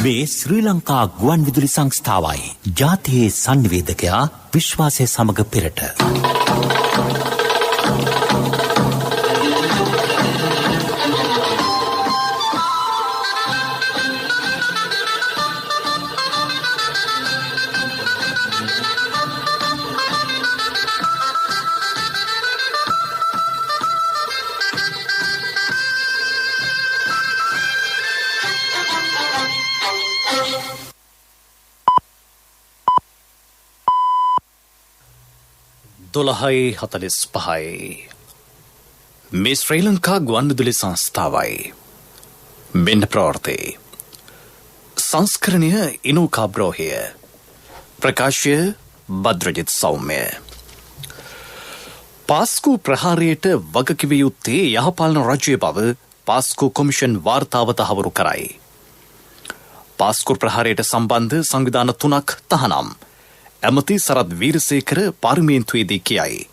මේ ශ්‍රී ලංකා ගුවන් විදුලි සංස්ථාවයි ජාතියේ සංවේදකයා විශ්වාසය සමග පෙරට. දොළහයි 45 මේ ශ්‍රී ලංකා ගුවන් විදුලි සංස්ථාවයි මෙන්න ප්‍රවෘත්ති සංස්කරණය ඉනුකා බ්‍රෝහිය ප්‍රකාශය භද්‍රජිත් සෞම්‍ය පාස්කු ප්‍රහාරයට වගකිව යුත්තේ යහපාලන රජයේ බව පාස්කු කොමිෂන් වාර්තාව තහවුරු කරයි. පාස්කු ප්‍රහාරයට සම්බන්ධ සංවිධාන 3ක් තහනම් ඇමති සරත් වීරසේකර පාර්ලිමේන්තුවේදී කියයි.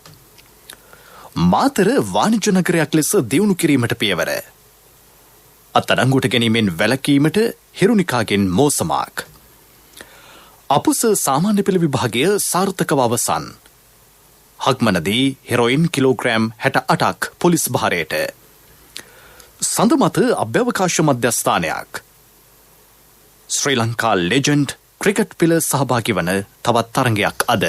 මාතර වාණිජ්‍ය නගරයක් ලෙස දියුණු කිරීමට පියවර. අත්අඩංගුවට ගැනීමෙන් වැළකීමට හිරුනිකාගෙන් මෝසමාක්. අපුස සාමාන්‍ය පෙළ විභාගය සාර්ථකව අවසන්. හක්මනදී හෙරොයින් කිලෝග්‍රෑම් 68ක් පොලිස් භාරයට. සඳ මත අභ්‍යවකාශ මධ්‍යස්ථානයක්. ශ්‍රී ලංකා ලෙජන්ඩ් ක්‍රිකට් පිළ සහභාගී වන තවත් තරගයක් අද.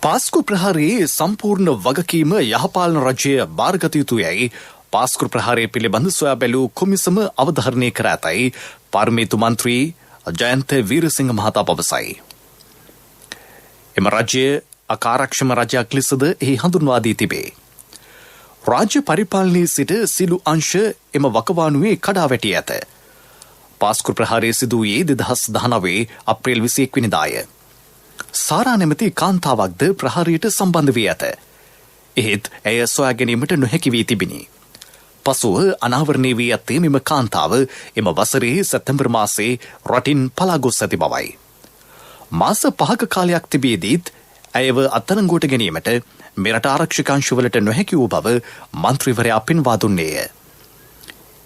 පාස්කු ප්‍රහාරයේ සම්පූර්ණ වගකීම යහපාලන රජය බාරගත යුතුයයි පාස්කු ප්‍රහාරය පිළිබඳ සොයා බැලූ කොමිසම අවධාරණය කර ඇතැයි පාර්ලිමේන්තු මන්ත්‍රී ජයන්ත වීරසිංහ මහතා පවසයි. එම රජය අකාර්යක්ෂම රජයක් ලෙසද එහි හඳුන්වා දී තිබේ. රාජ්‍ය පරිපාලනයේ සිට සිළු අංශ එම වකවානුවේ කඩා වැටී ඇත. පාස්කු ප්‍රහාරය සිදු වූයේ 2019 අප්‍රේල් 21 වෙනිදාය. සාරා නැමැති කාන්තාවක්ද ප්‍රහාරයට සම්බන්ධ වී ඇත. එහෙත් ඇය සොයා ගැනීමට නොහැකි වී තිබිණි. පසුව අනාවරණය වී ඇත්තේ මෙම කාන්තාව එම වසරේ සැප්තැම්බර් මාසයේ රටින් පලා ගොස් ඇති බවයි. මාස 5ක කාලයක් තිබියදීත් ඇයව අත්අඩංගුවට ගැනීමට මෙරට ආරක්ෂකාංශවලට නොහැකි වූ බව මන්ත්‍රීවරයා පෙන්වා දුන්නේය.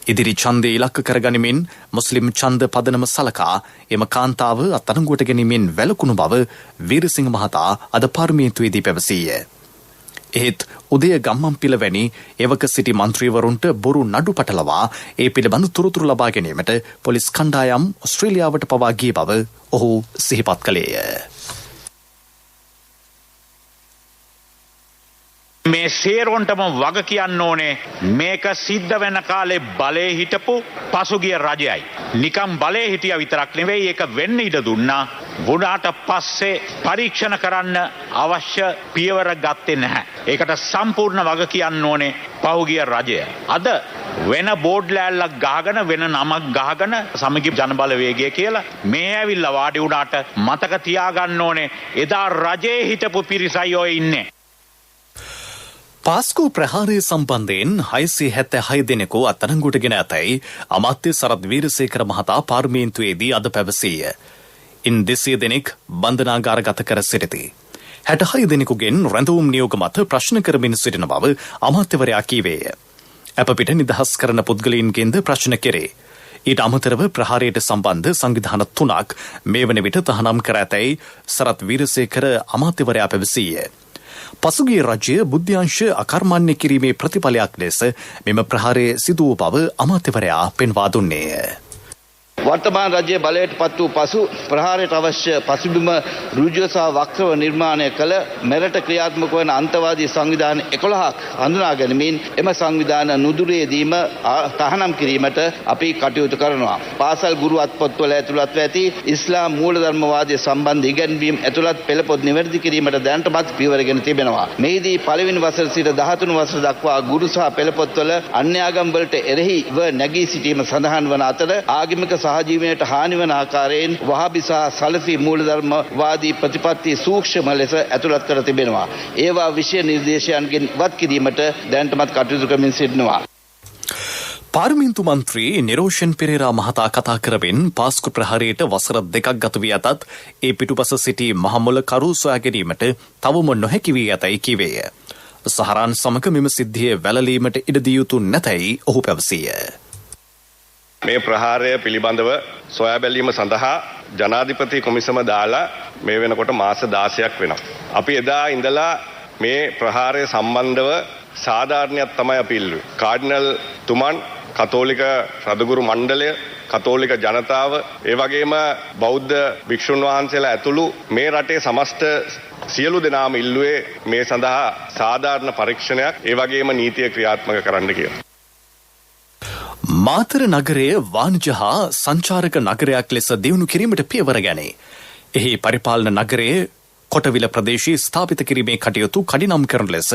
ඉදිරි ඡන්දය ඉලක්ක කරගනිමින් මුස්ලිම් ඡන්ද පදනම සලකා එම කාන්තාව අත්අඩංගුවට ගැනීමෙන් වැළකුණු බව වීරසිංහ මහතා අද පාර්ලිමේන්තුවේදී පැවසීය. එහෙත් උදය ගම්මන්පිල වැනි එවක සිටි මන්ත්‍රීවරුන්ට බොරු නඩු පටලවා ඒ පිළිබඳ තොරතුරු ලබා ගැනීමට පොලිස් කණ්ඩායම් ඕස්ට්‍රේලියාවට පවා ගිය බව ඔහු සිහිපත් කළේය. මේ සේරොන්ටම වග කියන්න ඕනේ මේක සිද්ධ වෙන කාලේ බලේ හිටපු පසුගිය රජයයි. නිකම් බලේ හිටියා විතරක් නෙවෙයි ඒක වෙන්න ඉඩ දුන්නා. වුණාට පස්සේ පරීක්ෂණ කරන්න අවශ්‍ය පියවර ගත්තේ නැහැ. ඒකට සම්පූර්ණ වග කියන්න ඕනේ පහුගිය රජය. අද වෙන බෝඩ් ලෑල්ලක් ගහගෙන වෙන නමක් ගහගෙන සමගි ජනබලවේගය කියලා මේ ඇවිල්ලා වාඩි වුණාට මතක තියාගන්න ඕනේ එදා රජයේ හිටපු පිරිසයි ඔය ඉන්නේ. පාස්කු ප්‍රහාරය සම්බන්ධයෙන් 676 දෙනෙකු අත්අඩංගුවට ගෙන ඇතැයි අමාත්‍ය සරත් වීරසේකර මහතා පාර්ලිමේන්තුවේදී අද පැවසීය. ඉන් 200 දෙනෙක් බන්ධනාගාරගත කර සිටිති. 66 දෙනෙකුගෙන් රැඳවුම් නියෝග මත ප්‍රශ්න කරමින් සිටින බව අමාත්‍යවරයා කීවේය. අප පිට නිදහස් කරන පුද්ගලයින්ගෙන්ද ප්‍රශ්න කෙරේ. ඊට අමතරව ප්‍රහාරයට සම්බන්ධ සංවිධාන 3ක් මේ වන විට තහනම් කර ඇතැයි සරත් වීරසේකර අමාත්‍යවරයා පැවසීය. පසුගිය රජය බුද්ධ්‍යංශ අකර්මණ්‍ය කිරීමේ ප්‍රතිඵලයක් ලෙස මෙම ප්‍රහාරය සිදු වූ බව අමාත්‍යවරයා පෙන්වා දුන්නේය. වර්තමාන රජයේ බලයට පත් වූ පසු ප්‍රහාරයට අවශ්‍ය පසුබිම ඍජුව සහ වක්‍රව නිර්මාණය කළ මෙරට ක්‍රියාත්මක වන අන්තවාදී සංවිධාන 11ක් හඳුනා ගැනීමෙන් එම සංවිධාන නුදුරේදීම තහනම් කිරීමට අපි කටයුතු කරනවා. පාසල් ගුරු අත්පොත්වල ඇතුළත්ව ඇති ඉස්ලාම් මූලධර්මවාදය සම්බන්ධ ඉගැන්වීම් ඇතුළත් පෙළපොත් නිවැරදි කිරීමට දැනටමත් පියවරගෙන තිබෙනවා. මෙහිදී පළවෙනි වසර සිට 13 වසර දක්වා ගුරු සහ පෙළපොත්වල අන්‍යාගම් වලට එරෙහිව නැගී සිටීම සඳහන් වන අතර ආගමික සහජීවනයට හානි වන ආකාරයෙන් වහාබි සහ සලෆි මූලධර්මවාදී ප්‍රතිපත්ති සූක්ෂම ලෙස ඇතුළත් කර තිබෙනවා. ඒවා විෂය නිර්දේශයන්ගෙන් ඉවත් කිරීමට දැනටමත් කටයුතු කරමින් සිටිනවා. පාර්ලිමේන්තු මන්ත්‍රී නිරෝෂන් පෙරේරා මහතා කතා කරමින් පාස්කු ප්‍රහාරයට වසර 2ක් ගත වී ඇතත් ඒ පිටුපස සිටි මහමුල කරු සොයා ගැනීමට තවම නොහැකි වී ඇතැයි කිවේය. සහරාන් සමග මෙම සිද්ධිය වැළලීමට ඉඩ දිය යුතු නැතැයි ඔහු පැවසීය. මේ ප්‍රහාරය පිළිබඳව සොයා බැලීම සඳහා ජනාධිපති කොමිසම දාලා මේ වෙනකොට මාස 16ක් වෙනවා. අපි එදා ඉඳලා මේ ප්‍රහාරය සම්බන්ධව සාධාරණයක් තමයි අපි ඉල්ලුවේ. කාඩිනල් තුමන්, කතෝලික රදගුරු මණ්ඩලය, කතෝලික ජනතාව, ඒ වගේම බෞද්ධ භික්ෂුන් වහන්සේලා ඇතුළු මේ රටේ සමස්ත සියලු දෙනාම ඉල්ලුවේ මේ සඳහා සාධාරණ පරීක්ෂණයක්, ඒ වගේම නීතිය ක්‍රියාත්මක කරන්න කියලා. මාතර නගරය වාණිජ හා සංචාරක නගරයක් ලෙස දියුණු කිරීමට පියවර ගැනේ. එහි පරිපාලන නගරයේ කොටවිල ප්‍රදේශයේ ස්ථාපිත කිරීමේ කටයුතු කඩිනම් කරන ලෙස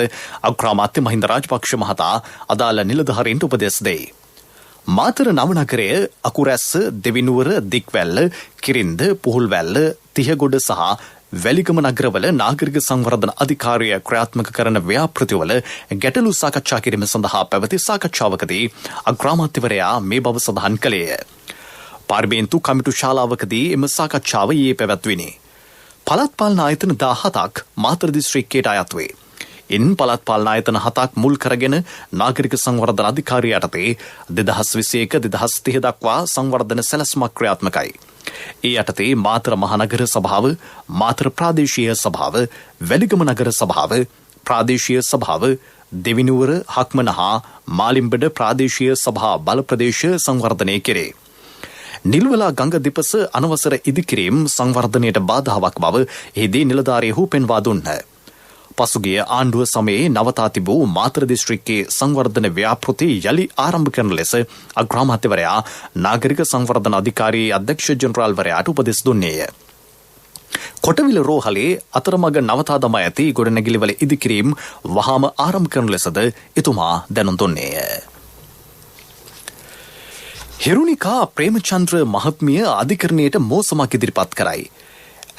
අග්‍රාමාත්‍ය මහින්ද රාජපක්ෂ මහතා අදාළ නිලධාරීන්ට උපදෙස් දෙයි. මාතර නව නගරය අකුරැස්ස, දෙවිනුවර, දික්වැල්ල, කිරින්ද, පුහුල්වැල්ල, තිහගොඩ සහ වැලිගම නගරවල නාගරික සංවර්ධන අධිකාරිය ක්‍රියාත්මක කරන ව්‍යාපෘතිවල ගැටලු සාකච්ඡා කිරීම සඳහා පැවති සාකච්ඡාවකදී අග්‍රාමාත්‍යවරයා මේ බව සඳහන් කළේය. පාර්ලිමේන්තු කමිටු ශාලාවකදී එම සාකච්ඡාව ඊයේ පැවැත්විණි. පළාත් පාලන ආයතන 17ක් මාතර දිස්ත්‍රික්කයට අයත් වේ. ඉන් පළාත් පාලන ආයතන 7ක් මුල් කරගෙන නාගරික සංවර්ධන අධිකාරිය යටතේ 2021-2030 දක්වා සංවර්ධන සැලැස්මක් ක්‍රියාත්මකයි. ඒ යටතේ මාතර මහනගර සභාව, මාතර ප්‍රාදේශීය සභාව, වැලිගම නගර සභාව, ප්‍රාදේශීය සභාව, දෙවිනුවර, හක්මන හා මාලිම්බඩ ප්‍රාදේශීය සභා බල ප්‍රදේශ සංවර්ධනය කෙරේ. නිල්වලා ගංග දෙපස අනවසර ඉදිකිරීම් සංවර්ධනයට බාධාවක් බව එහිදී නිලධාරීහු පෙන්වා දුන්හ. පසුගිය ආණ්ඩුව සමයේ නවතා තිබූ මාතර දිස්ත්‍රික්කයේ සංවර්ධන ව්‍යාපෘති යළි ආරම්භ කරන ලෙස අග්‍රාමාත්‍යවරයා නාගරික සංවර්ධන අධිකාරියේ අධ්‍යක්ෂ ජෙනරාල්වරයාට උපදෙස් දුන්නේය. කොටවිල රෝහලේ අතරමඟ නවතා දමා ඇති ගොඩනැගිලිවල ඉදිකිරීම් වහාම ආරම්භ කරන ලෙසද එතුමා දැනුම් දුන්නේය. හිරුණිකා ප්‍රේමචන්ද්‍ර මහත්මිය අධිකරණයට මෝසමක් ඉදිරිපත් කරයි.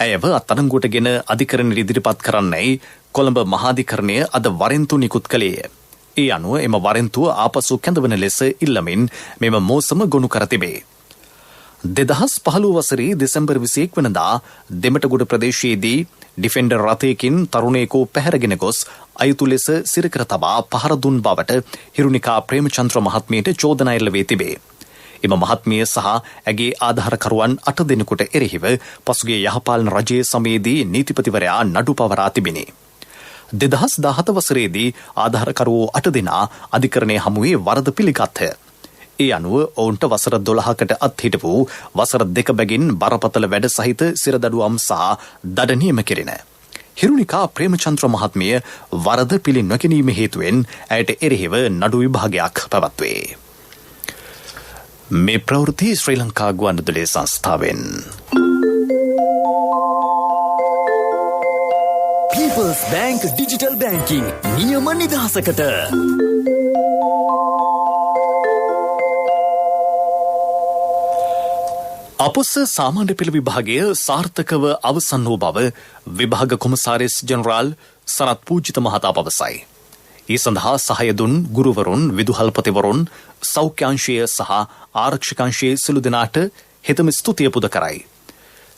ඇයව අත්අඩංගුවටගෙන අධිකරණයට ඉදිරිපත් කරන්නයි කොළඹ මහාධිකරණය අද වරෙන්තු නිකුත් කළේය. ඒ අනුව එම වරෙන්තුව ආපසු කැඳවන ලෙස ඉල්ලමින් මෙම මෝසම ගොනු කර තිබේ. 2015 වසරේ දෙසැම්බර් 21 වෙනිදා දෙමටගොඩ ප්‍රදේශයේදී ඩිෆෙන්ඩර් රථයකින් තරුණයෙකු පැහැරගෙන ගොස් අයුතු ලෙස සිරකර තබා පහර දුන් බවට හිරුණිකා ප්‍රේමචන්ද්‍ර මහත්මියට චෝදනා එල්ල වී තිබේ. එම මහත්මිය සහ ඇගේ ආධාරකරුවන් 8 දෙනෙකුට එරෙහිව පසුගිය යහපාලන රජයේ සමයේදී නීතිපතිවරයා නඩු පවරා තිබිණි. 2017 වසරේදී ආධාරකරුවෝ 8 දෙනා අධිකරණය හමුවේ වරද පිළිගත්හ. ඒ අනුව ඔවුන්ට වසර 12කට අත්හිටපු වසර 2 බැගින් බරපතල වැඩ සහිත සිරදඩුවම් සහ දඩ නියම කෙරෙන. හිරුණිකා ප්‍රේමචන්ද්‍ර මහත්මිය වරද පිළි නොගැනීම හේතුවෙන් ඇයට එරෙහිව නඩු විභාගයක් පැවැත්වේ. මේ ප්‍රවෘත්ති ශ්‍රී ලංකා ගුවන්විදුලි සංස්ථාවෙන්. People's Bank Digital Banking නියම නිදහසකට. අපොස සාමාන්‍ය පෙළ විභාගය සාර්ථකව අවසන් වූ බව විභාග කොමසාරිස් ජෙනරාල් සනත් පූජිත මහතා පවසයි. ඒ සඳහා සහාය දුන් ගුරුවරුන්, විදුහල්පතිවරුන්, සෞඛ්‍යාංශය සහ ආරක්ෂකාංශයේ සිළු දෙනාට හෙතම ස්තුතිය පුද කරයි.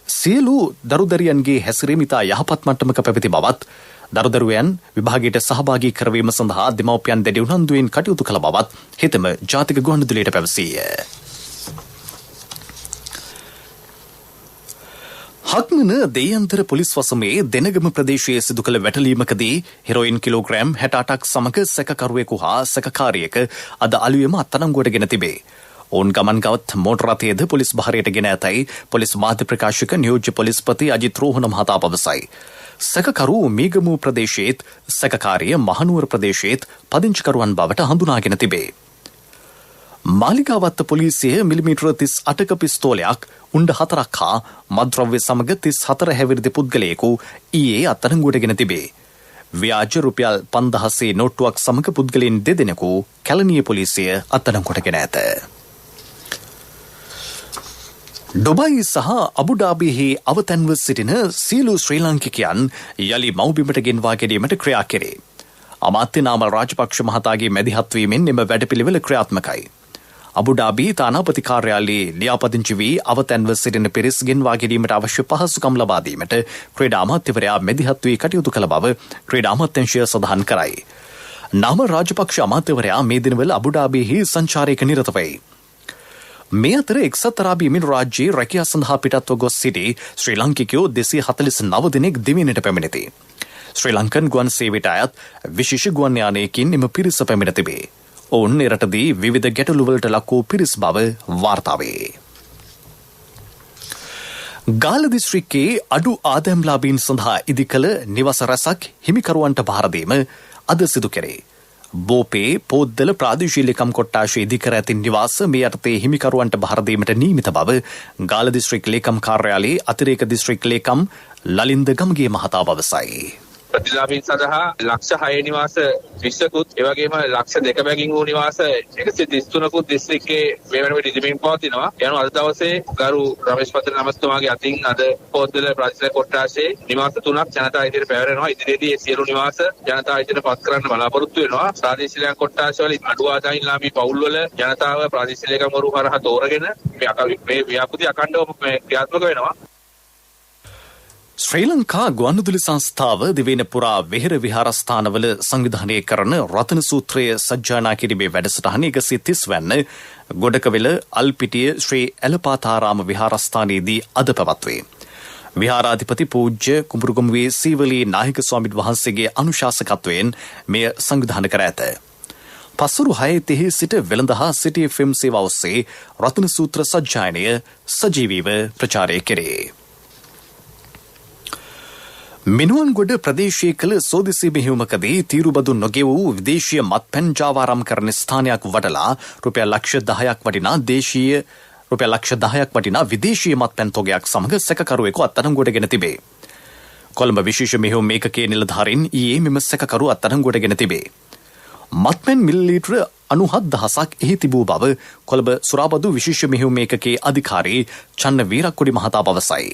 සියලු දරුදරියන්ගේ හැසිරීම ඉතා යහපත් මට්ටමක පැවති බවත්, දරුදරුවයන් විභාගයට සහභාගී කරවීම සඳහා දෙමව්පියන් දැඩි උනන්දුවෙන් කටයුතු කළ බවත් හෙතම ජාතික ගුවන්විදුලියට පැවසීය. හක්මන දෙයන්තර පොලිස් වසමේ දෙනගම ප්‍රදේශයේ සිදු කළ වැටලීමකදී හෙරොයින් කිලෝග්‍රෑම් 68ක් සමග සැකකරුවෙකු හා සැකකාරියක අද අලුයම අත්අඩංගුවට ගෙන තිබේ. ඔවුන් ගමන්ගවත් මෝටර් රථයේද පොලිස් භාරයට ගෙන ඇතැයි පොලිස් මාධ්‍ය ප්‍රකාශක නියෝජ්‍ය පොලිස්පති අජිත් රෝහණ මහතා පවසයි. සැකකරු මීගමු ප්‍රදේශයේත් සැකකාරිය මහනුවර ප්‍රදේශයේත් පදිංචිකරුවන් බවට හඳුනාගෙන තිබේ. මාලිගාවත්ත පොලිසිය මිලිමීටර 38ක පිස්තෝලයක් උණ්ඩ 4ක් හා මද්‍රව්‍ය සමග 34 හැවිරිදි පුද්ගලයෙකු ඊයේ අත්අඩංගුවට ගෙන තිබේ. ව්‍යාජ රුපියල් 5000 නෝට්ටුවක් සමග පුද්ගලයන් 2 දෙනෙකු කැලණිය පොලිසිය අත්අඩංගුවට ගෙන ඇත. ඩුබයි සහ අබුඩාබියෙහි අවතැන්ව සිටින සියලු ශ්‍රී ලාංකිකයන් යලි මව්බිමට ගෙන්වා ගැනීමට ක්‍රියා කෙරේ. අමාත්‍ය නාමල් රාජපක්ෂ මහතාගේ මැදිහත්වීමෙන් එම වැඩපිළිවෙල ක්‍රියාත්මකයි. අබුඩාබි තානාපති කාර්යාලයේ ලියාපදිංචි වී අවතැන්ව සිටින පිරිස් ගෙන්වා ගැනීමට අවශ්‍ය පහසුකම් ලබා දීමට ක්‍රීඩා අමාත්‍යවරයා මැදිහත් වී කටයුතු කළ බව ක්‍රීඩා අමාත්‍යාංශය සඳහන් කරයි. නාම රාජපක්ෂ අමාත්‍යවරයා මේ දිනවල අබුඩාබියෙහි සංචාරයක නිරත වෙයි. මේ අතර එක්සත් අරාබි එමිරාතු රාජ්‍යයේ රැකියා සඳහා පිටත්ව ගොස් සිටි ශ්‍රී ලාංකිකයෝ 249 දෙනෙක් දිවයිනට පැමිණෙති. ශ්‍රී ලංකන් ගුවන් සේවයට අයත් විශේෂ ගුවන් යානයකින් එම පිරිස පැමිණ තිබේ. ඔවුන් එරටදී විවිධ ගැටලුවලට ලක් වූ පිරිස් බව වාර්තා වේ. ගාල්ල දිස්ත්‍රික්කයේ අඩු ආදායම්ලාභීන් සඳහා ඉදිකළ නිවස රැසක් හිමිකරුවන්ට බාර දීම අද සිදු කෙරේ. බෝපේ පොද්දල ප්‍රාදේශීය ලේකම් කොට්ටාශයේ ඉදිකර ඇති නිවාස මේ යටතේ හිමිකරුවන්ට බාර දීමට නියමිත බව ගාල්ල දිස්ත්‍රික් ලේකම් කාර්යාලයේ අතිරේක දිස්ත්‍රික් ලේකම් ලලින්ද ගමගේ මහතා පවසයි. ප්‍රතිලාභීන් සඳහා ලක්ෂ 6 නිවාස 20කුත් එවැගේම ලක්ෂ 2 බැගින් වූ නිවාස 133කුත් දිස්ත්‍රික්කයේ මේ වෙන විට ඉදිමින් පවතිනවා. යනු අද දවසේ ගරු රමේෂ් පත්‍ර නමස්තුමාගේ අතින් අද පොද්දල ප්‍රාදේශීය කොට්ටාශයේ නිවාස 3ක් ජනතා ඉදිරියට පැවරෙනවා. ඉදිරියේදී සියලු නිවාස ජනතා ඉදිරියට පත් කරන්න බලාපොරොත්තු වෙනවා. ප්‍රාදේශීය කොට්ටාශවල අඩු ආදායම්ලාභී පවුල්වල ජනතාව ප්‍රාදේශීය ලේකම්වරු හරහා තෝරගෙන මේ ව්‍යාපෘති අඛණ්ඩව ක්‍රියාත්මක වෙනවා. ශ්‍රී ලංකා ගුවන්විදුලි සංස්ථාව දිවයින පුරා වෙහෙර විහාරස්ථානවල සංවිධානය කරන රතන සූත්‍රය සජ්ජායනා කිරීමේ වැඩසටහන 130 වැන්න ගොඩකවෙල අල්පිටිය ශ්‍රී ඇලපාතාරාම විහාරස්ථානයේදී අද පැවැත්වේ. විහාරාධිපති පූජ්‍ය කුඹුරුගමුවේ සීවලී නායක ස්වාමීන් වහන්සේගේ අනුශාසකත්වයෙන් මෙය සංවිධානය කර ඇත. පසුරු 6:30 සිට වෙළඳ හා සිටි FM සේවාව ඔස්සේ රතන සූත්‍ර සජ්ජායනය සජීවීව ප්‍රචාරය කෙරේ. මිනුවන්ගොඩ ප්‍රදේශයේ කළ සෝදිසි මෙහෙයුමකදී තීරුබදු නොගෙවූ විදේශීය මත්පැන් ජාවාරම් කරන ස්ථානයක් වටලා රුපියල් ලක්ෂ 10ක් වටිනා විදේශීය මත්පැන් තොගයක් සමග සැකකරුවෙකු අත්අඩංගුවට ගෙන තිබේ. කොළඹ විශේෂ මෙහෙයුම් ඒකකයේ නිලධාරීන් ඊයේ මෙම සැකකරු අත්අඩංගුවට ගෙන තිබේ. මත්පැන් මිලිලීටර 97000ක් එහි තිබූ බව කොළඹ සුරාබදු විශේෂ මෙහෙයුම් ඒකකයේ අධිකාරී චන්න වීරක්කොඩි මහතා පවසයි.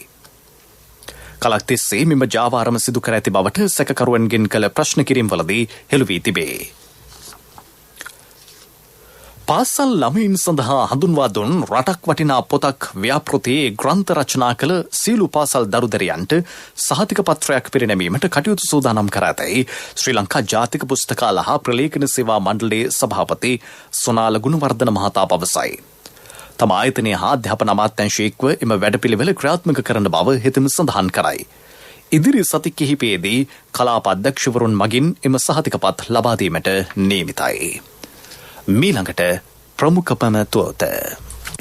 කලක් තිස්සේ මෙම ජාවාරම සිදු කර ඇති බවට සැකකරුවන්ගෙන් කළ ප්‍රශ්න කිරීම්වලදී හෙළි වී තිබේ. පාසල් ළමයින් සඳහා හඳුන්වා දුන් රටක් වටිනා පොතක් ව්‍යාපෘතියේ ග්‍රන්ථ රචනා කළ සියලු පාසල් දරුදරියන්ට සහතික පත්‍රයක් පිරිනැමීමට කටයුතු සූදානම් කර ඇතැයි ශ්‍රී ලංකා ජාතික පුස්තකාල හා ප්‍රලේඛන සේවා මණ්ඩලයේ සභාපති සොනාල ගුණවර්ධන මහතා පවසයි. තම ආයතනය හා අධ්‍යාපන අමාත්‍යාංශයේක්ව එම වැඩපිළිවෙල ක්‍රියාත්මක කරන බව හෙතෙම සඳහන් කරයි. ඉදිරි සති කිහිපයේදී කලාප අධ්‍යක්ෂවරුන් මගින් එම සහතිකපත් ලබා දීමට නියමිතයි. මීළඟට ප්‍රමුඛ පැනතුවත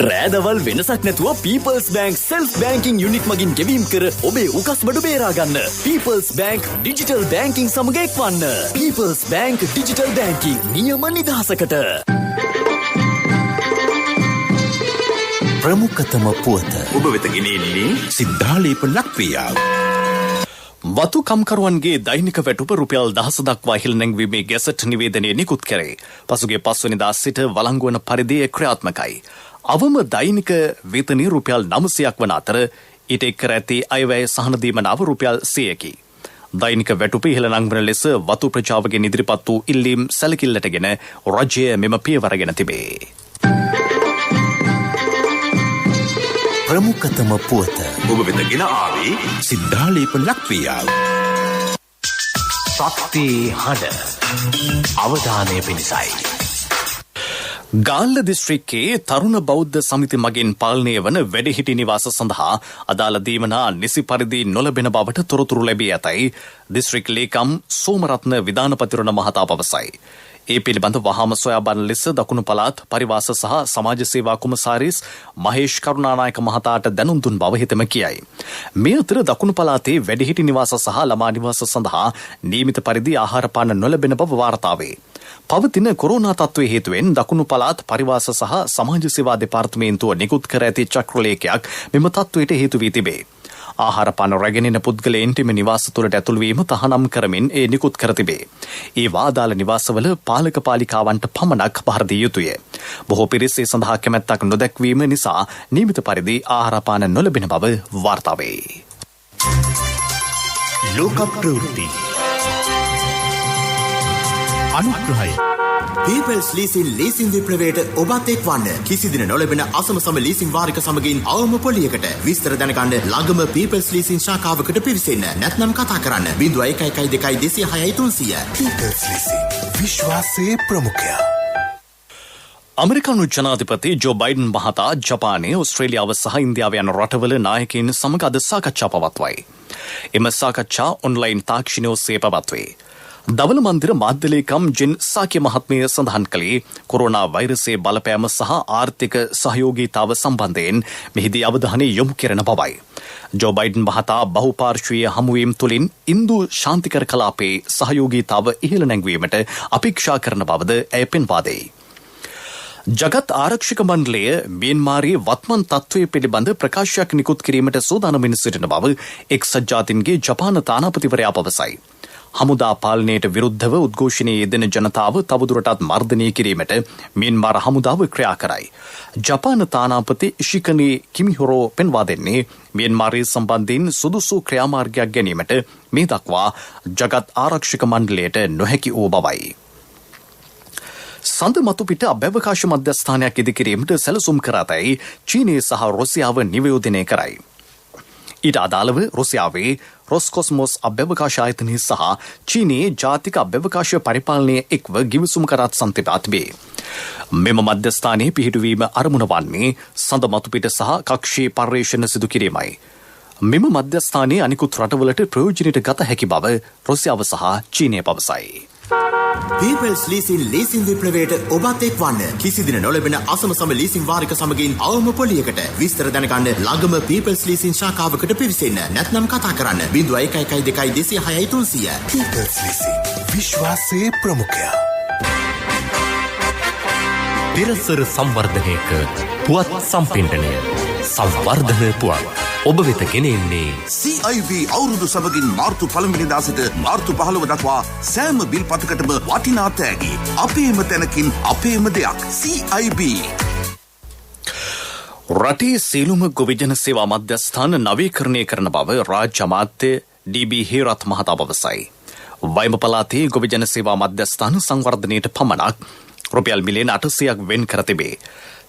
රෑදවල් වෙනසක් නැතුව People's Bank Self Banking Unit මගින් ගෙවීම් කර ඔබේ උකස්බඩු බේරා ගන්න. People's Bank Digital Banking සමග එක්වන්න. People's Bank Digital Banking නියම නිදහසකට. ප්‍රමුඛතම පුවත ඔබ වෙත ගෙනෙන්නේ සිද්ධාලේප ලක්ප්‍රියා. වතු කම්කරුවන්ගේ දෛනික වැටුප රුපියල් 10 දක්වා ඉහළ නැංවීමේ ගැසට් නිවේදනය නිකුත් කරේ. පසුගිය 5 වෙනිදා සිට වළංගු වන පරිදි ක්‍රියාත්මකයි. අවම දෛනික වේතනය රුපියල් 900ක් වන අතර ඊට එක් කර ඇති අයවැය සහන දීමනාව රුපියල් 100කි. දෛනික වැටුප ඉහළ නංවන ලෙස වතු ප්‍රජාවගෙන් ඉදිරිපත් වූ ඉල්ලීම් සැලකිල්ලටගෙන රජය මෙම පියවරගෙන තිබේ. ප්‍රමුඛතම පුවත ඔබ වෙත ගෙන ආවේ සිද්ධාලේප ලක්ප්‍රියා. ශක්ති හඬ අවධානය පිණිසයි. ගාල්ල දිස්ත්‍රික්කයේ තරුණ බෞද්ධ සමිති මගින් පාලනය වන වැඩිහිටි නිවාස සඳහා අදාළ දීමනා නිසි පරිදි නොලැබෙන බවට තොරතුරු ලැබී ඇතැයි දිස්ත්‍රික් ලේකම් සෝමරත්න විධානපතිරණ මහතා පවසයි. ඒ පිළිබඳ වහාම සොයා බලන ලෙස දකුණු පළාත් පරිවාස සහ සමාජ සේවා කොමසාරිස් මහේෂ් කරුණානායක මහතාට දැනුම් දුන් බව හිතම කියයි. මේ අතර දකුණු පළාතේ වැඩිහිටි නිවාස සහ ළමා නිවාස සඳහා නියමිත පරිදි ආහාර පාන නොලැබෙන බව වාර්තා වේ. පවතින කොරෝනා තත්ත්වයේ හේතුවෙන් දකුණු පළාත් පරිවාස සහ සමාජ සේවා දෙපාර්තමේන්තුව නිකුත් කර ඇති චක්‍රලේඛයක් මෙම තත්ත්වයට හේතු වී තිබේ. ආහාර පාන රැගෙනෙන පුද්ගලයන්ට මෙම නිවාස තුළට ඇතුළු වීම තහනම් කරමින් ඒ නිකුත් කර තිබේ. ඒවා අදාළ නිවාසවල පාලක පාලිකාවන්ට පමණක් බාර දිය යුතුය. බොහෝ පිරිස් ඒ සඳහා කැමැත්තක් නොදැක්වීම නිසා නියමිත පරිදි ආහාර පාන නොලැබෙන බව වාර්තා වේ. ලෝක ප්‍රවෘත්ති අනුග්‍රහය People's Leasing ලීසින් විප්ලවයට ඔබත් එක්වන්න. කිසි දින නොලැබෙන අසම ලීසින් වාරික සමගින් අවම පොලියකට. විස්තර දැනගන්න ළඟම People's Leasing ශාඛාවකට පිවිසෙන්න. නැත්නම් කතා කරන්න 0112 206 People's Leasing විශ්වාසයේ ප්‍රමුඛයා. අමරිකානු ජනාධිපති ජෝ බයිඩන් මහතා ජපානයේ ඕස්ට්‍රේලියාව සහ ඉන්දියාව යන රටවල නායකයින් සමග අද සාකච්ඡා පවත්වයි. එම සාකච්ඡා ඔන්ලයින් තාක්ෂණය ඔස්සේ පවත්වේ. දවල මන්දිර මාධ්‍යලේකම් ජෙන් සාකිය මහත්මිය සඳහන් කළේ කොරෝනා වෛරසයේ බලපෑම සහ ආර්ථික සහයෝගීතාව සම්බන්ධයෙන් මෙහිදී අවධානය යොමු කෙරෙන බවයි. ජෝ බයිඩන් මහතා බහුපාර්ශ්වීය හමුවීම් තුළින් ඉන්දු ශාන්තිකර කලාපයේ සහයෝගීතාව ඉහළ නැංවීමට අපේක්ෂා කරන බවද ඇය පෙන්වා දෙයි. ජගත් ආරක්ෂක මණ්ඩලය මියන්මාරයේ වත්මන් තත්ත්වය පිළිබඳ ප්‍රකාශයක් නිකුත් කිරීමට සූදානමින් සිටින බව එක්සත් ජාතීන්ගේ ජපාන තානාපතිවරයා පවසයි. හමුදා පාලනයට විරුද්ධව උද්ඝෝෂණයේ යෙදෙන ජනතාව තවදුරටත් මර්ධනය කිරීමට මියන්මාර හමුදාව ක්‍රියා කරයි. ජපාන තානාපති ඉෂිකනී කිමිහොරෝ පෙන්වා දෙන්නේ මියන්මාරයේ සම්බන්ධයෙන් සුදුසු ක්‍රියාමාර්ගයක් ගැනීමට මේ දක්වා ජගත් ආරක්ෂක මණ්ඩලයට නොහැකි වූ බවයි. සඳ මතුපිට අභ්‍යවකාශ මධ්‍යස්ථානයක් ඉදිකිරීමට සැලසුම් කර ඇතැයි චීනය සහ රුසියාව නිවයෝජනය කරයි. ඊට අදාළව රුසියාවේ රොස්කොස්මොස් අභ්‍යවකාශ ආයතනය සහ චීනයේ ජාතික අභ්‍යවකාශ පරිපාලනය එක්ව ගිවිසුම් කරත් සම්තිපා තිබේ. මෙම මධ්‍යස්ථානයේ පිහිටුවීම අරමුණ වන්නේ සඳ මතුපිට සහ කක්ෂයේ පර්යේෂණ සිදු කිරීමයි. මෙම මධ්‍යස්ථානයේ අනිකුත් රටවලට ප්‍රයෝජනයට ගත හැකි බව රුසියාව සහ චීනය පවසයි. People's Leasing ලීසින් විප්ලවයට ඔබත් එක්වන්න. කිසි දින නොලැබෙන අසම ලීසින් වාරික සමගින් අවම පොලියකට. විස්තර දැනගන්න ළඟම People's Leasing ශාඛාවකට පිවිසෙන්න. නැත්නම් කතා කරන්න 0112 206 People's Leasing විශ්වාසයේ ප්‍රමුඛයා. තිරසර සංවර්ධනයක පුවත් සම්පින්ඩනය සංවර්ධන පුවත් ඔබ වෙත ගෙනෙන්නේ CIV අවුරුදු සමගින් මාර්තු 1 වෙනිදා සිට මාර්තු 15 දක්වා සෑම බිල් පතකටම වටිනා තෑගි. අපේම තැනකින් අපේම දෙයක්. CIB. රටේ සියලුම ගොවිජන සේවා මධ්‍යස්ථාන නවීකරණය කරන බව රාජ්‍ය අමාත්‍ය ඩී.බී. හේරත් මහතා පවසයි. වයිඹ පළාතේ ගොවිජන සේවා මධ්‍යස්ථාන සංවර්ධනයට පමණක් රුපියල් මිලියන 800ක් වෙන් කර තිබේ.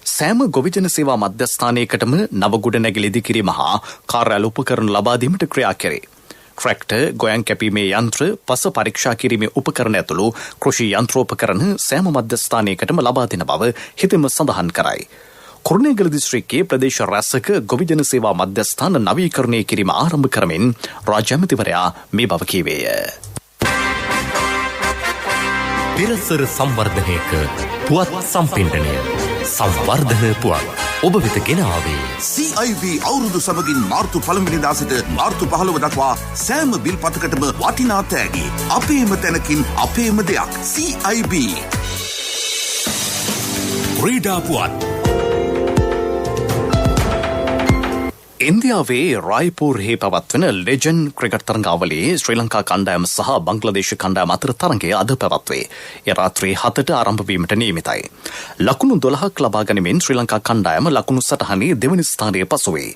සෑම ගොවිජන සේවා මධ්‍යස්ථානයකටම නව ගොඩනැගිලි ඉදිකිරීම හා කාර්යාල උපකරණ ලබා දීමට ක්‍රියා කෙරේ. ට්‍රැක්ටර්, ගොයන් කැපීමේ යන්ත්‍ර, පස පරීක්ෂා කිරීමේ උපකරණ ඇතුළු කෘෂි යන්ත්‍රෝපකරණ සෑම මධ්‍යස්ථානයකටම ලබා දෙන බව හිතෙම සඳහන් කරයි. කුරුණෑගල දිස්ත්‍රික්කයේ ප්‍රදේශ රැසක ගොවිජන සේවා මධ්‍යස්ථාන නවීකරණය කිරීම ආරම්භ කරමින් රාජ්‍ය ඇමතිවරයා මේ බව කීවේය. තිරසර සංවර්ධනයක පුවත් සම්පින්ඩනය සංවර්ධන පුවත් ඔබ වෙත ගෙන ආවේ CIV අවුරුදු සමගින් මාර්තු 1 වෙනිදා සිට මාර්තු 15 දක්වා සෑම බිල් පතකටම වටිනා තෑගි. අපේම තැනකින් අපේම දෙයක්. CIB. ක්‍රීඩා පුවත්. ඉන්දියාවේ රායිපූර්හි පවත්වන ලෙජන් ක්‍රිකට් තරඟාවලියේ ශ්‍රී ලංකා කණ්ඩායම සහ බංග්ලාදේශ කණ්ඩායම අතර තරඟය අද පැවැත්වේ. ඒ රාත්‍රී 7ට ආරම්භ වීමට නියමිතයි. ලකුණු 12ක් ලබා ගනිමින් ශ්‍රී ලංකා කණ්ඩායම ලකුණු සටහනේ දෙවනි ස්ථානයේ පසුවේ.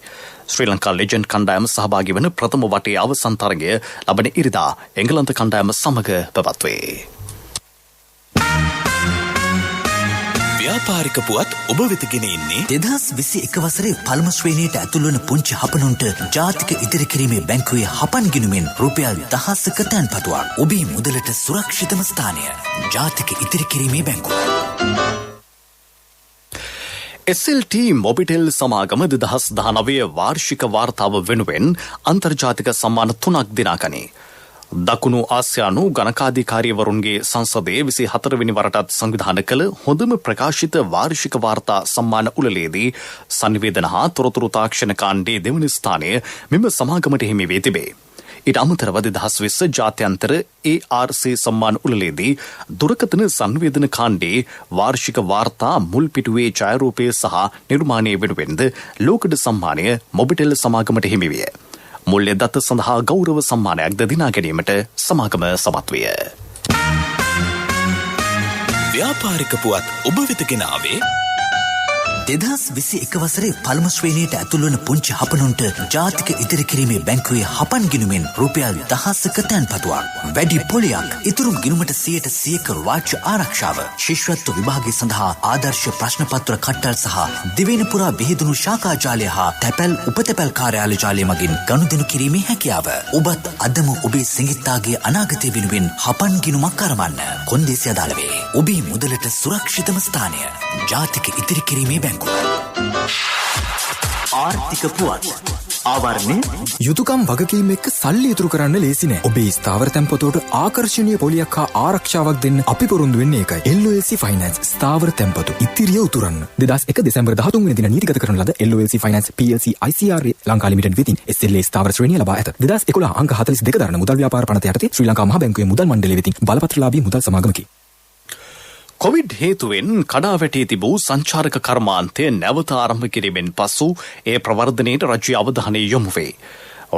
ශ්‍රී ලංකා ලෙජන් කණ්ඩායම සහභාගී වන ප්‍රථම වටේ අවසන් තරඟය ලබන ඉරිදා එංගලන්ත කණ්ඩායම සමග පැවැත්වේ. ව්‍යාපාරික පුවත් ඔබ වෙත ගෙන එන්නේ 2021 වසරේ පළමු ශ්‍රේණියට ඇතුළු වන පුංචි හපනුන්ට ජාතික ඉදිරි කිරීමේ බැංකුවේ හපන් ගිණුමෙන් රුපියල් 1000ක තැන්පතුවක්. ඔබේ මුදලට සුරක්ෂිතම ස්ථානය ජාතික ඉදිරි කිරීමේ බැංකුව. SLT මොබිටෙල් සමාගම 2019 වාර්ෂික වාර්තාව වෙනුවෙන් අන්තර්ජාතික සම්මාන 3ක් දිනාගනී. දකුණු ආසියානු ගණකාධිකාරියවරුන්ගේ සංසදයේ 24 වෙනි වරටත් සංවිධානය කළ හොඳම ප්‍රකාශිත වාර්ෂික වාර්තා සම්මාන උළෙලේදී සංවේදන හා තොරතුරු තාක්ෂණ කාණ්ඩයේ දෙවන ස්ථානය මෙම සමාගමට හිමි වී තිබේ. ඊට අමතරව 2020 ජාත්‍යන්තර ARC සම්මාන උළෙලේදී දුරකථන සංවේදන කාණ්ඩයේ වාර්ෂික වාර්තා මුල් පිටුවේ ඡායාරූපය සහ නිර්මාණය වෙනුවෙන්ද ලෝකඩ සම්මානය මොබිටෙල් සමාගමට හිමි විය. මුල්‍ය දත්ත සඳහා ගෞරව සම්මානයක්ද දිනා ගැනීමට සමාගම සමත් විය. ව්‍යාපාරික පුවත් ඔබ වෙත ගෙන ආවේ 2021 වසරේ පළමු ශ්‍රේණියට ඇතුළු වන පුංචි හපනුන්ට ජාතික ඉදිරි කිරීමේ බැංකුවේ හපන් ගිණුමෙන් රුපියල් 1000ක තැන්පතුවක්. වැඩි පොලියක්, ඉතුරු ගිණුමට 100% රාජ්‍ය ආරක්ෂාව, ශිෂ්‍යත්ව විභාගය සඳහා ආදර්ශ ප්‍රශ්න පත්‍ර කට්ටල් සහ දිවයින පුරා විහිදුණු ශාඛා ජාලය හා තැපැල් උපතැපැල් කාර්යාල ජාලය මගින් ගනුදෙනු කිරීමේ හැකියාව. ඔබත් අදම ඔබේ සිඟිත්තාගේ අනාගතය වෙනුවෙන් හපන් ගිණුමක් අරවන්න. කොන්දේසි අදාළ වේ. ඔබේ මුදලට සුරක්ෂිතම ස්ථානය ජාතික ඉදිරි කිරීමේ බැංකුව. ආර්ථික පුවත් ආවරණය යුතුයකම් වගකීම් එක්ක සල්ලි ඉතුරු කරන්න ලේසි නෑ. ඔබේ ස්ථාවර තැන්පතට ආකර්ෂණීය පොලියක් හා ආරක්ෂාවක් දෙන්න අපි පොරොන්දු වෙන්නේ ඒකයි. LOLC Finance ස්ථාවර තැන්පතු ඉතිරිය උතුරන්න. 2001 දෙසැම්බර් 13 වෙනි දින නීතිගත කරන ලද LOLC Finance PLC ICRA Lanka limited වෙතින් SLA ස්ථාවර ශ්‍රේණිය ලබා ඇත. 2011 අංක 42 දරන මුදල් ව්‍යාපාර පනත යටතේ ශ්‍රී ලංකා මහා බැංකුවේ මුදල් මණ්ඩලය වෙතින් බලපත්‍රලාභී මුදල් සමාගමකි. කොවිඩ් හේතුවෙන් කඩා වැටී තිබූ සංචාරක කර්මාන්තය නැවත ආරම්භ කිරීමෙන් පසු ඒ ප්‍රවර්ධනයට රජයේ අවධානය යොමු වේ.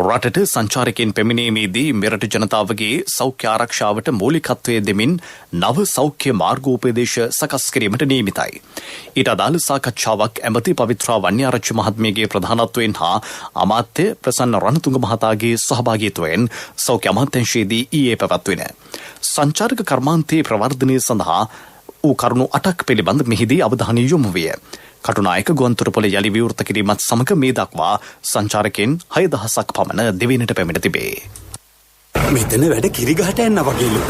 රටට සංචාරකයන් පැමිණීමේදී මෙරට ජනතාවගේ සෞඛ්‍ය ආරක්ෂාවට මූලිකත්වය දෙමින් නව සෞඛ්‍ය මාර්ගෝපදේශ සකස් කිරීමට නියමිතයි. ඊට අදාළ සාකච්ඡාවක් ඇමති පවිත්‍රා වන්‍යාරච්චි මහත්මියගේ ප්‍රධානත්වයෙන් හා අමාත්‍ය ප්‍රසන්න රණතුංග මහතාගේ සහභාගීත්වයෙන් සෞඛ්‍ය අමාත්‍යාංශයේදී ඊයේ පැවැත්වින සංචාරක කර්මාන්තයේ ප්‍රවර්ධනය සඳහා වූ කරුණු 8ක් පිළිබඳ මෙහිදී අවධානය යොමු විය. කටුනායක ගුවන්තොටුපොළ යලි විවෘත කිරීමත් සමග මේ දක්වා සංචාරකයන් 6000ක් පමණ දෙවෙනිට පැමිණ තිබේ. මෙතන වැඩ කිරිගහට යන්න වගේලු.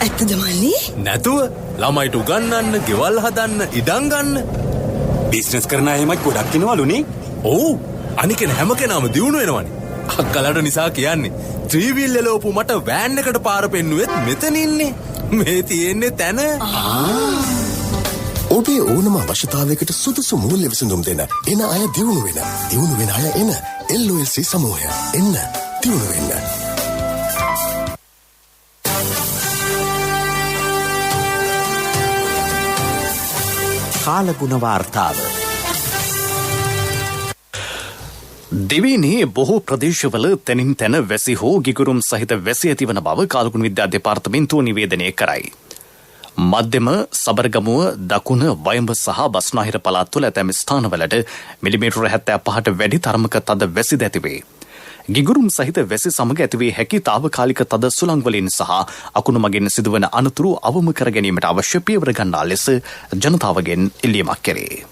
ඇත්තද මල්ලි? නැතුව ළමයිට උගන්වන්න, ගෙවල් හදන්න, ඉඩම් ගන්න. බිස්නස් කරන අයමත් ගොඩක් ඉනවලුනේ. ඔව්. අනිකෙන හැම කෙනාම දියුණු වෙනවනේ. අක්කලට නිසා කියන්නේ ත්‍රිවිල් එලෝපු මට වෑන් එකට පාර පෙන්නුවෙත් මෙතන ඉන්නේ. මේ තියෙන්නේ තැන. ඔබේ ඕනම අවශ්‍යතාවයකට සුදුසු මූල්‍ය විසඳුම් දෙන එන අය දියුණු වෙන අය එන LOLC සමූහය. එන්න දියුණු වෙන්න. කාලගුණ වාර්තාව. දෙවීනේ බොහෝ ප්‍රදේශවල තැනින් තැන වැසි හෝ ගිගුරුම් සහිත වැසි ඇතිවන බව කාලගුණ විද්‍යා දෙපාර්තමේන්තුව නිවේදනය කරයි. මධ්‍යම සබරගමුව දකුණ වයඹ සහ බස්නාහිර පළාත්වල ඇතැම් ස්ථානවලට මිලිමීටර 75ට වැඩි තරමක තද වැසි දැතිවේ. ගිගුරුම් සහිත වැසි සමග ඇතිවේ හැකි තාවකාලික තද සුළං වලින් සහ අකුණු මගින් සිදුවන අනතුරු අවම කර ගැනීමට අවශ්‍ය පියවර ගන්නා ලෙස ජනතාවගෙන් ඉල්ලීමක් කෙරේ.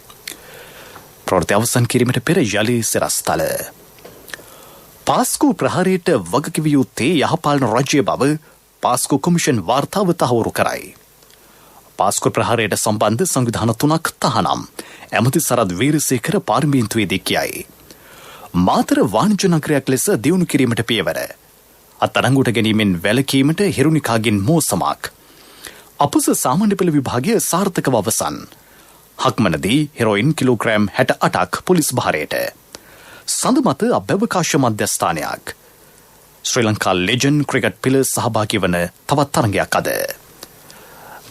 ප්‍රවෘත්ති අවසන් කිරීමට පෙර යලි සිරස්තල. පාස්කු ප්‍රහාරයට වගකිව යුත්තේ යහපාලන රජය බව පාස්කු කොමිෂන් වාර්තාව තහවුරු කරයි. පාස්කු ප්‍රහාරයට සම්බන්ධ සංවිධාන 3ක් තහනම්. ඇමති සරත් වීරසේකර පාර්ලිමේන්තුවේදී කියයි. මාතර වාණිජ්‍ය නගරයක් ලෙස දියුණු කිරීමට පියවර. අත්අඩංගුවට ගැනීමෙන් වැළකීමට හිරුනිකාගෙන් මෝසමක්. අපුස සාමාන්‍ය පෙළ විභාගය සාර්ථකව අවසන්. හක්මනදී හෙරොයින් කිලෝග්‍රෑම් 68ක් පොලිස් භාරයට. සඳ මත අභ්‍යවකාශ මධ්‍යස්ථානයක්. ශ්‍රී ලංකා ලෙජන්ඩ් ක්‍රිකට් පිළ සහභාගී වන තවත් තරගයක් අද.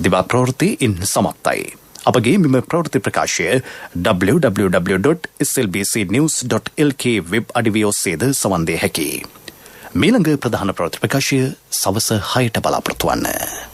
දිවා ප්‍රවෘත්ති ඉන් සමත්යි. අපගේ මෙම ප්‍රවෘත්ති ප්‍රකාශය www.slbcnews.lk වෙබ් අඩවිය ඔස්සේද සවන් දිය හැකියි. මීළඟ ප්‍රධාන ප්‍රවෘත්ති ප්‍රකාශය සවස 6ට බලාපොරොත්තු වන්න.